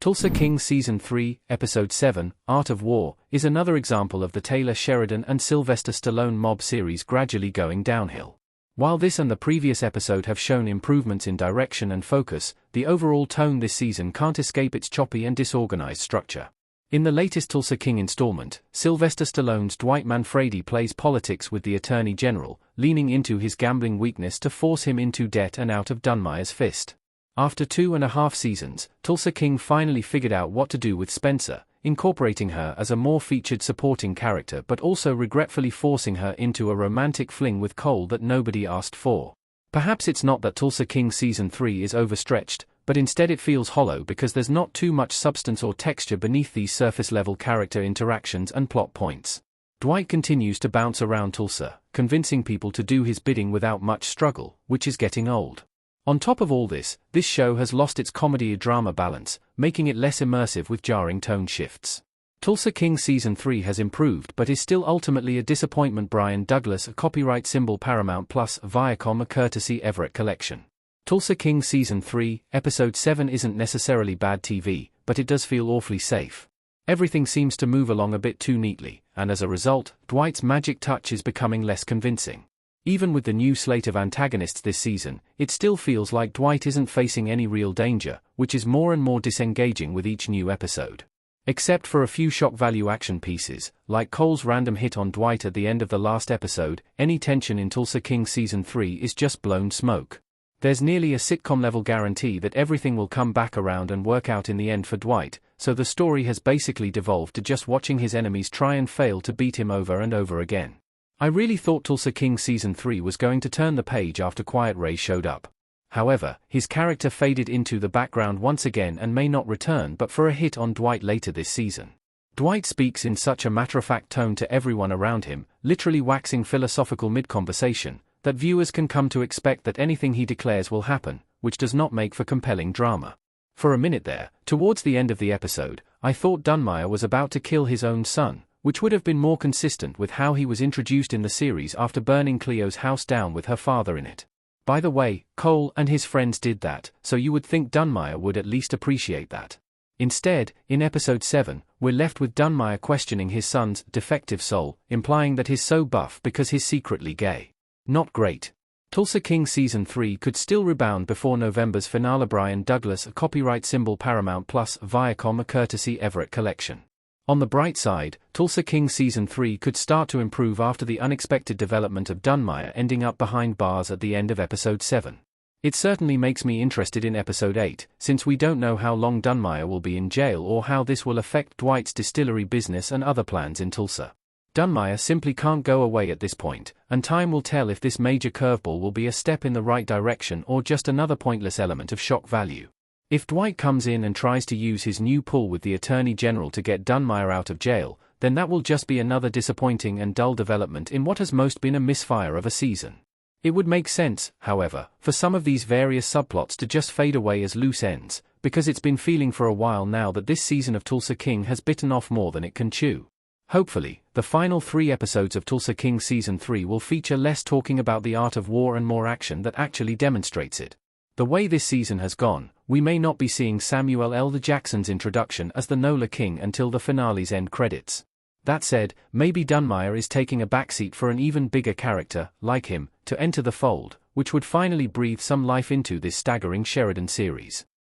Tulsa King Season 3, Episode 7, Art of War, is another example of the Taylor Sheridan and Sylvester Stallone mob series gradually going downhill. While this and the previous episode have shown improvements in direction and focus, the overall tone this season can't escape its choppy and disorganized structure. In the latest Tulsa King installment, Sylvester Stallone's Dwight Manfredi plays politics with the Attorney General, leaning into his gambling weakness to force him into debt and out of Dunmire's fist. After 2.5 seasons, Tulsa King finally figured out what to do with Spencer, incorporating her as a more featured supporting character but also regretfully forcing her into a romantic fling with Cole that nobody asked for. Perhaps it's not that Tulsa King Season 3 is overstretched, but instead it feels hollow because there's not too much substance or texture beneath these surface-level character interactions and plot points. Dwight continues to bounce around Tulsa, convincing people to do his bidding without much struggle, which is getting old. On top of all this show has lost its comedy-drama balance, making it less immersive with jarring tone shifts. Tulsa King Season 3 has improved but is still ultimately a disappointment. Brian Douglas, a copyright symbol Paramount Plus, Viacom, a courtesy Everett Collection. Tulsa King Season 3, Episode 7 isn't necessarily bad TV, but it does feel awfully safe. Everything seems to move along a bit too neatly, and as a result, Dwight's magic touch is becoming less convincing. Even with the new slate of antagonists this season, it still feels like Dwight isn't facing any real danger, which is more and more disengaging with each new episode. Except for a few shock-value action pieces, like Cole's random hit on Dwight at the end of the last episode, any tension in Tulsa King Season 3 is just blown smoke. There's nearly a sitcom-level guarantee that everything will come back around and work out in the end for Dwight, so the story has basically devolved to just watching his enemies try and fail to beat him over and over again. I really thought Tulsa King Season 3 was going to turn the page after Quiet Ray showed up. However, his character faded into the background once again and may not return but for a hit on Dwight later this season. Dwight speaks in such a matter-of-fact tone to everyone around him, literally waxing philosophical mid-conversation, that viewers can come to expect that anything he declares will happen, which does not make for compelling drama. For a minute there, towards the end of the episode, I thought Dunmire was about to kill his own son, which would have been more consistent with how he was introduced in the series after burning Cleo's house down with her father in it. By the way, Cole and his friends did that, so you would think Dunmire would at least appreciate that. Instead, in Episode 7, we're left with Dunmire questioning his son's defective soul, implying that he's so buff because he's secretly gay. Not great. Tulsa King Season 3 could still rebound before November's finale. Brian Douglas, a copyright symbol Paramount Plus, Viacom, a courtesy Everett Collection. On the bright side, Tulsa King Season 3 could start to improve after the unexpected development of Dunmire ending up behind bars at the end of Episode 7. It certainly makes me interested in Episode 8, since we don't know how long Dunmire will be in jail or how this will affect Dwight's distillery business and other plans in Tulsa. Dunmire simply can't go away at this point, and time will tell if this major curveball will be a step in the right direction or just another pointless element of shock value. If Dwight comes in and tries to use his new pull with the Attorney General to get Dunmire out of jail, then that will just be another disappointing and dull development in what has most been a misfire of a season. It would make sense, however, for some of these various subplots to just fade away as loose ends, because it's been feeling for a while now that this season of Tulsa King has bitten off more than it can chew. Hopefully, the final 3 episodes of Tulsa King Season 3 will feature less talking about the art of war and more action that actually demonstrates it. The way this season has gone, we may not be seeing Samuel L. Jackson's introduction as the NOLA King until the finale's end credits. That said, maybe Dunmire is taking a backseat for an even bigger character, like him, to enter the fold, which would finally breathe some life into this staggering Sheridan series.